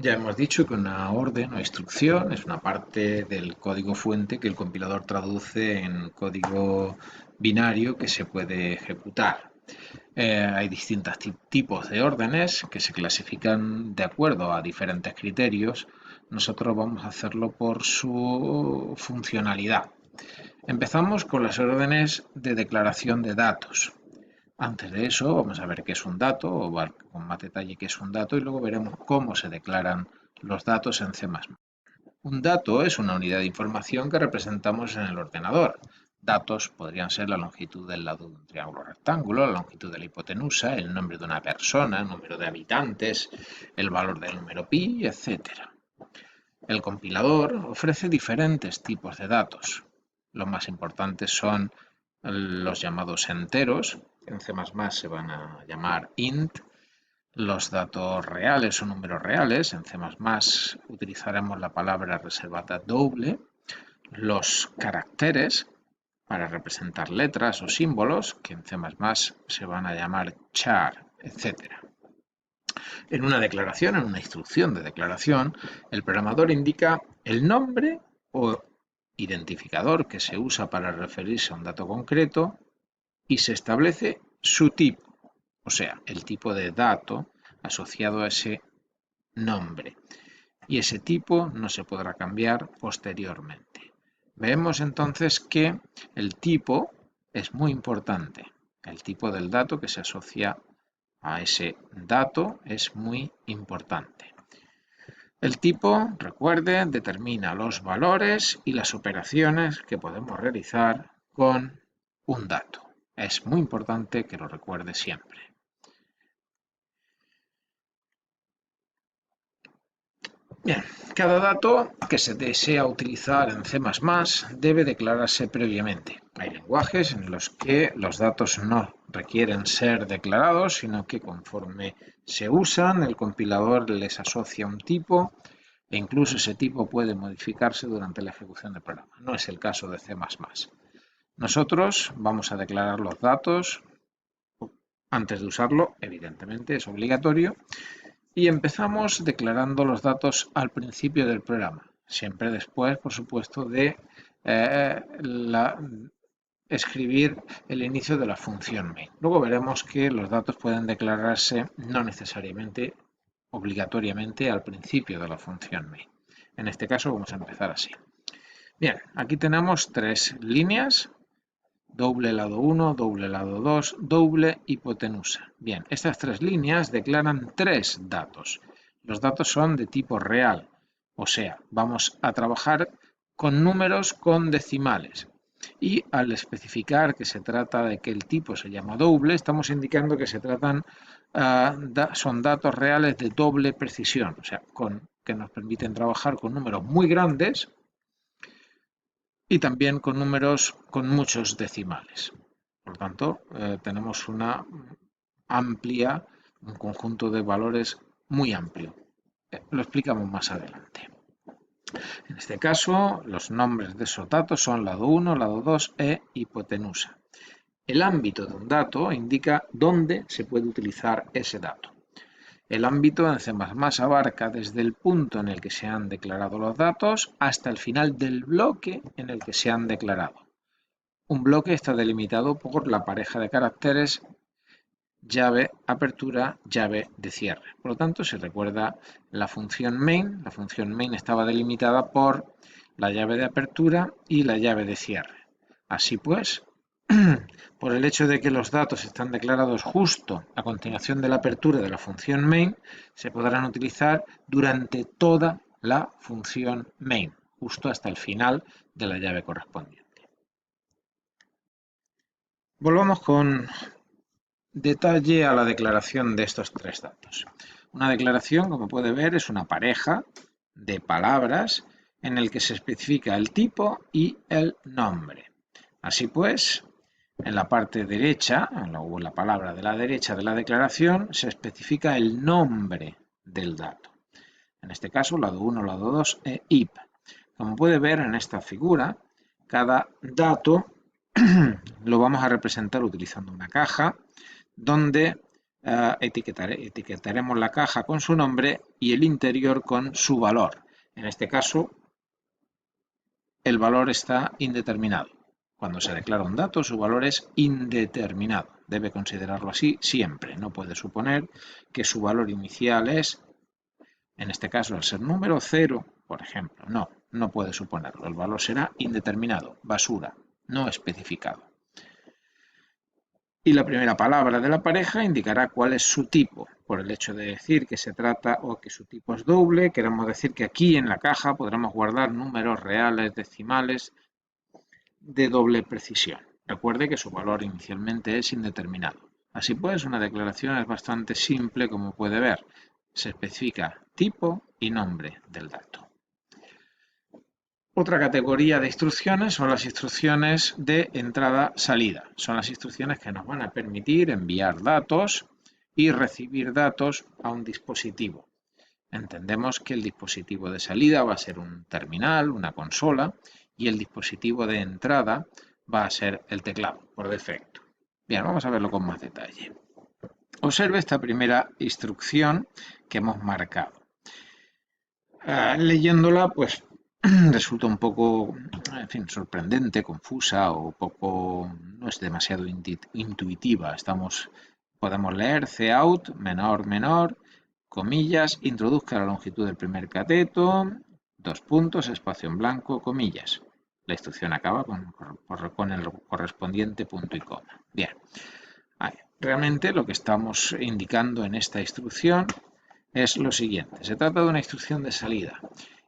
Ya hemos dicho que una orden o instrucción es una parte del código fuente que el compilador traduce en código binario que se puede ejecutar. Hay distintos tipos de órdenes que se clasifican de acuerdo a diferentes criterios. Nosotros vamos a hacerlo por su funcionalidad. Empezamos con las órdenes de declaración de datos. Antes de eso, vamos a ver qué es un dato, o con más detalle qué es un dato, y luego veremos cómo se declaran los datos en C++. Un dato es una unidad de información que representamos en el ordenador. Datos podrían ser la longitud del lado de un triángulo rectángulo, la longitud de la hipotenusa, el nombre de una persona, el número de habitantes, el valor del número pi, etc. El compilador ofrece diferentes tipos de datos. Los más importantes son los llamados enteros, en C++ se van a llamar int, los datos reales o números reales, en C++ utilizaremos la palabra reservada doble, los caracteres para representar letras o símbolos, que en C++ se van a llamar char, etc. En una declaración, en una instrucción de declaración, el programador indica el nombre o identificador que se usa para referirse a un dato concreto y se establece su tipo, o sea, el tipo de dato asociado a ese nombre. Y ese tipo no se podrá cambiar posteriormente. Vemos entonces que el tipo es muy importante. El tipo del dato que se asocia a ese dato es muy importante. El tipo, recuerde, determina los valores y las operaciones que podemos realizar con un dato. Es muy importante que lo recuerde siempre. Bien, cada dato que se desea utilizar en C++ debe declararse previamente. Hay lenguajes en los que los datos no requieren ser declarados, sino que conforme se usan, el compilador les asocia un tipo e incluso ese tipo puede modificarse durante la ejecución del programa. No es el caso de C++. Nosotros vamos a declarar los datos antes de usarlo, evidentemente es obligatorio, y empezamos declarando los datos al principio del programa, siempre después, por supuesto, de escribir el inicio de la función main. Luego veremos que los datos pueden declararse no necesariamente, obligatoriamente, al principio de la función main. En este caso vamos a empezar así. Bien, aquí tenemos tres líneas, doble lado 1, doble lado 2, doble hipotenusa. Bien, estas tres líneas declaran tres datos. Los datos son de tipo real, o sea, vamos a trabajar con números con decimales. Y al especificar que se trata de que el tipo se llama doble, estamos indicando que se tratan, son datos reales de doble precisión, o sea, que nos permiten trabajar con números muy grandes y también con números con muchos decimales. Por lo tanto, tenemos un conjunto de valores muy amplio. Lo explicamos más adelante. En este caso, los nombres de esos datos son lado 1, lado 2 e hipotenusa. El ámbito de un dato indica dónde se puede utilizar ese dato. El ámbito en C++ abarca desde el punto en el que se han declarado los datos hasta el final del bloque en el que se han declarado. Un bloque está delimitado por la pareja de caracteres llave apertura, llave de cierre. Por lo tanto, se recuerda la función main estaba delimitada por la llave de apertura y la llave de cierre. Así pues, por el hecho de que los datos están declarados justo a continuación de la apertura de la función main, se podrán utilizar durante toda la función main, justo hasta el final de la llave correspondiente. Volvamos con detalle a la declaración de estos tres datos. Una declaración, como puede ver, es una pareja de palabras en el que se especifica el tipo y el nombre. Así pues, en la parte derecha, o en la palabra de la derecha de la declaración, se especifica el nombre del dato. En este caso, lado 1, lado 2 e IP. Como puede ver en esta figura, cada dato lo vamos a representar utilizando una caja donde etiquetaremos la caja con su nombre y el interior con su valor. En este caso, el valor está indeterminado. Cuando se declara un dato, su valor es indeterminado. Debe considerarlo así siempre. No puede suponer que su valor inicial es, en este caso, al ser número 0, por ejemplo. No puede suponerlo. El valor será indeterminado, basura, no especificado. Y la primera palabra de la pareja indicará cuál es su tipo. Por el hecho de decir que se trata o que su tipo es doble, queremos decir que aquí en la caja podremos guardar números reales decimales de doble precisión. Recuerde que su valor inicialmente es indeterminado. Así pues, una declaración es bastante simple, como puede ver. Se especifica tipo y nombre del dato. Otra categoría de instrucciones son las instrucciones de entrada-salida. Son las instrucciones que nos van a permitir enviar datos y recibir datos a un dispositivo. Entendemos que el dispositivo de salida va a ser un terminal, una consola, y el dispositivo de entrada va a ser el teclado, por defecto. Bien, vamos a verlo con más detalle. Observe esta primera instrucción que hemos marcado. Leyéndola, pues resulta un poco, en fin, sorprendente, confusa o no es demasiado intuitiva. Podemos leer cout, menor, comillas, introduzca la longitud del primer cateto, dos puntos, espacio en blanco, comillas. La instrucción acaba con el correspondiente punto y coma. Bien, realmente lo que estamos indicando en esta instrucción es lo siguiente. Se trata de una instrucción de salida.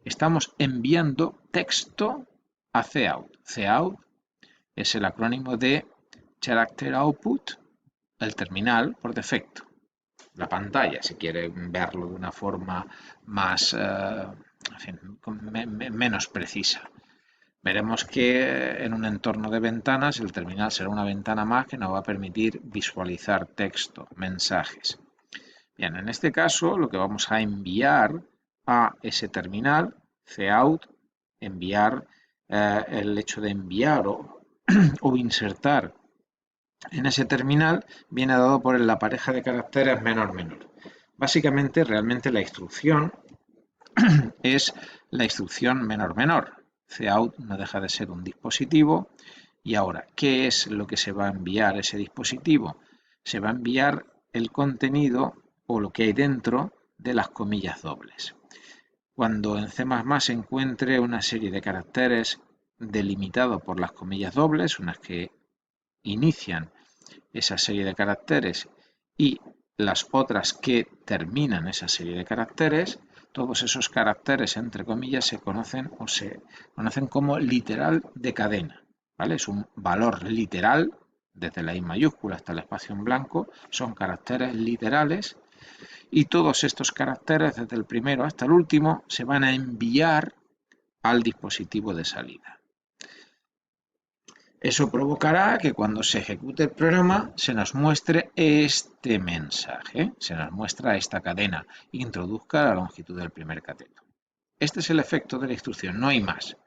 Estamos enviando texto a cout. Cout es el acrónimo de Character Output, el terminal por defecto. La pantalla, si quiere verlo de una forma más, menos precisa. Veremos que en un entorno de ventanas el terminal será una ventana más que nos va a permitir visualizar texto, mensajes. Bien, en este caso lo que vamos a enviar a ese terminal, cout, enviar, el hecho de enviar o insertar en ese terminal viene dado por la pareja de caracteres menor. Básicamente, realmente la instrucción es la instrucción menor. Cout no deja de ser un dispositivo. Y ahora, ¿qué es lo que se va a enviar a ese dispositivo? Se va a enviar el contenido o lo que hay dentro de las comillas dobles. Cuando en C++ se encuentre una serie de caracteres delimitados por las comillas dobles, unas que inician esa serie de caracteres y las otras que terminan esa serie de caracteres, todos esos caracteres entre comillas se conocen como literal de cadena, ¿vale? Es un valor literal, desde la I mayúscula hasta el espacio en blanco, son caracteres literales y todos estos caracteres, desde el primero hasta el último, se van a enviar al dispositivo de salida. Eso provocará que cuando se ejecute el programa se nos muestre este mensaje, se nos muestra esta cadena, introduzca la longitud del primer cateto. Este es el efecto de la instrucción, no hay más.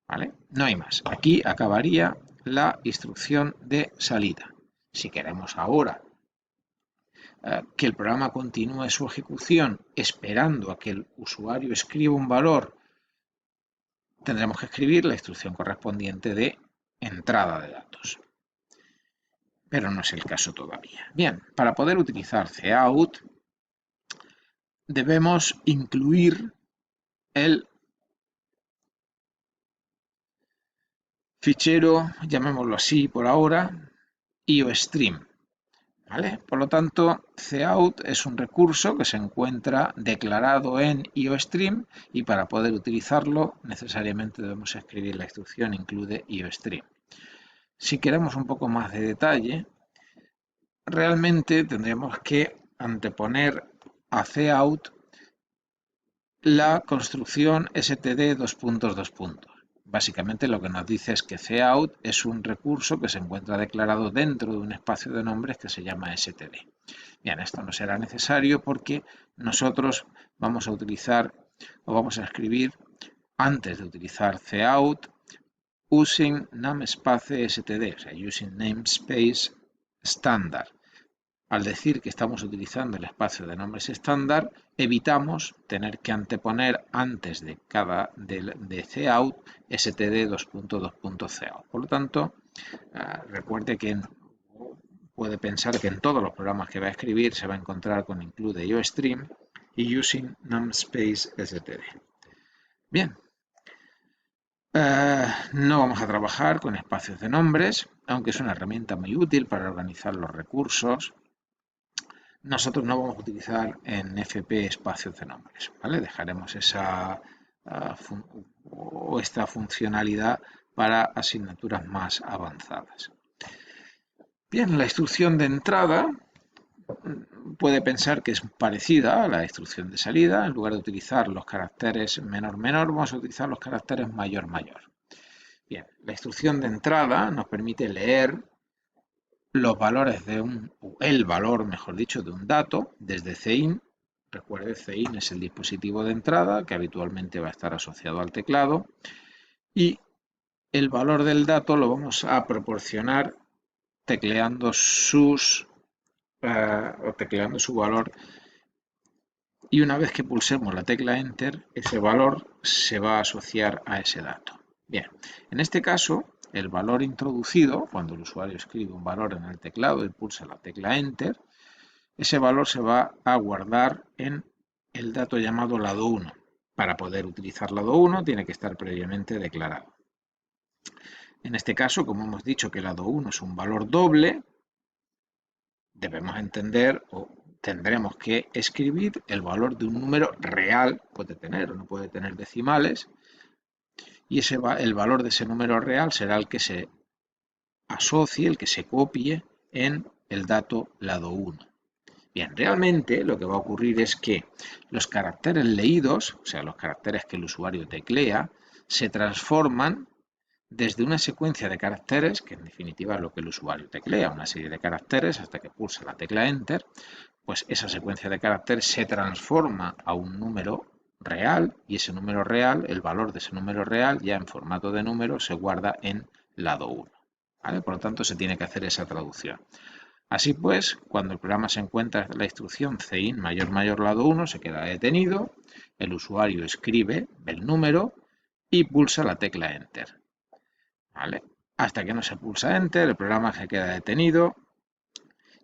¿Vale? No hay más. Aquí acabaría la instrucción de salida. Si queremos ahora que el programa continúe su ejecución esperando a que el usuario escriba un valor, tendremos que escribir la instrucción correspondiente de entrada de datos. Pero no es el caso todavía. Bien, para poder utilizar cout debemos incluir el fichero, llamémoslo así por ahora, iostream. ¿Vale? Por lo tanto, cout es un recurso que se encuentra declarado en iostream y para poder utilizarlo necesariamente debemos escribir la instrucción include iostream. Si queremos un poco más de detalle, realmente tendremos que anteponer a cout la construcción std . Básicamente lo que nos dice es que cout es un recurso que se encuentra declarado dentro de un espacio de nombres que se llama std. Bien, esto no será necesario porque nosotros vamos a utilizar o vamos a escribir antes de utilizar cout using namespace std, o sea, using namespace estándar. Al decir que estamos utilizando el espacio de nombres estándar, evitamos tener que anteponer antes de cada de cout std2.2.cout. Por lo tanto, recuerde que puede pensar que en todos los programas que va a escribir se va a encontrar con include IOStream y using namespace std. Bien, no vamos a trabajar con espacios de nombres, aunque es una herramienta muy útil para organizar los recursos. Nosotros no vamos a utilizar en FP espacios de nombres, ¿vale? Dejaremos esta funcionalidad para asignaturas más avanzadas. Bien, la instrucción de entrada puede pensar que es parecida a la instrucción de salida. En lugar de utilizar los caracteres menor menor, vamos a utilizar los caracteres mayor mayor. Bien, la instrucción de entrada nos permite leer los valores el valor, mejor dicho, de un dato desde CIN. Recuerde, CIN es el dispositivo de entrada que habitualmente va a estar asociado al teclado, y el valor del dato lo vamos a proporcionar tecleando su valor, y una vez que pulsemos la tecla Enter, ese valor se va a asociar a ese dato. Bien, en este caso, el valor introducido, cuando el usuario escribe un valor en el teclado y pulsa la tecla Enter, ese valor se va a guardar en el dato llamado lado 1. Para poder utilizar lado 1 tiene que estar previamente declarado. En este caso, como hemos dicho que lado 1 es un valor doble, debemos entender o tendremos que escribir el valor de un número real, puede tener o no puede tener decimales, y el valor de ese número real será el que se asocie, el que se copie en el dato lado 1. Bien, realmente lo que va a ocurrir es que los caracteres leídos, o sea, los caracteres que el usuario teclea, se transforman desde una secuencia de caracteres, que en definitiva es lo que el usuario teclea, una serie de caracteres hasta que pulsa la tecla Enter, pues esa secuencia de caracteres se transforma a un número real, y ese número real, el valor de ese número real, ya en formato de número, se guarda en lado 1. ¿Vale? Por lo tanto, se tiene que hacer esa traducción. Así pues, cuando el programa se encuentra la instrucción CIN mayor mayor lado 1, se queda detenido, el usuario escribe el número y pulsa la tecla Enter. ¿Vale? Hasta que no se pulsa Enter, el programa se queda detenido,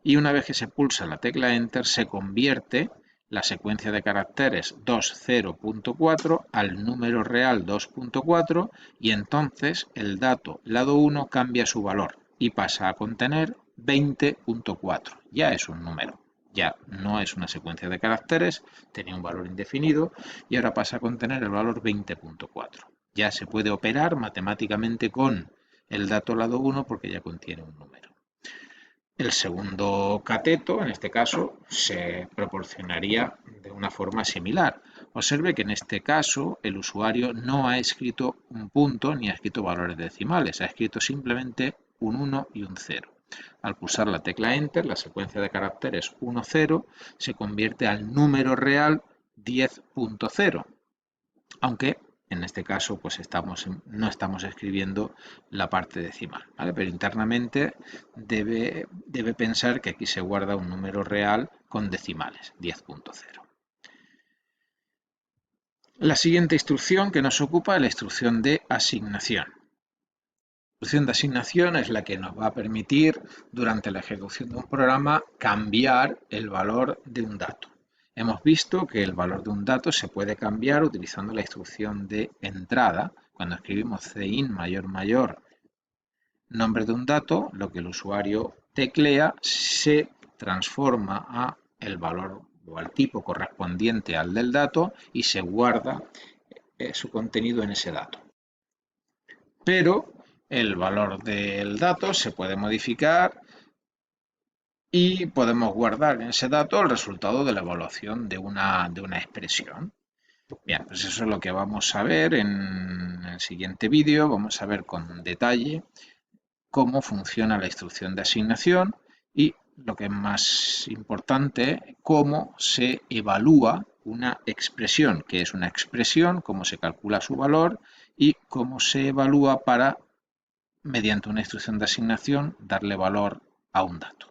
y una vez que se pulsa la tecla Enter, se convierte la secuencia de caracteres 20.4 al número real 2.4, y entonces el dato lado 1 cambia su valor y pasa a contener 20.4. Ya es un número, ya no es una secuencia de caracteres, tenía un valor indefinido y ahora pasa a contener el valor 20.4. Ya se puede operar matemáticamente con el dato lado 1 porque ya contiene un número. El segundo cateto, en este caso, se proporcionaría de una forma similar. Observe que en este caso el usuario no ha escrito un punto ni ha escrito valores decimales, ha escrito simplemente un 1 y un 0. Al pulsar la tecla Enter, la secuencia de caracteres 1, 0 se convierte al número real 10.0, aunque en este caso pues no estamos escribiendo la parte decimal, ¿vale? Pero internamente debe pensar que aquí se guarda un número real con decimales, 10.0. La siguiente instrucción que nos ocupa es la instrucción de asignación. La instrucción de asignación es la que nos va a permitir, durante la ejecución de un programa, cambiar el valor de un dato. Hemos visto que el valor de un dato se puede cambiar utilizando la instrucción de entrada. Cuando escribimos CIN mayor mayor nombre de un dato, lo que el usuario teclea se transforma a el valor o al tipo correspondiente al del dato y se guarda su contenido en ese dato. Pero el valor del dato se puede modificar y podemos guardar en ese dato el resultado de la evaluación de una expresión. Bien, pues eso es lo que vamos a ver en el siguiente vídeo. Vamos a ver con detalle cómo funciona la instrucción de asignación y, lo que es más importante, cómo se evalúa una expresión, que es una expresión, cómo se calcula su valor y cómo se evalúa para, mediante una instrucción de asignación, darle valor a un dato.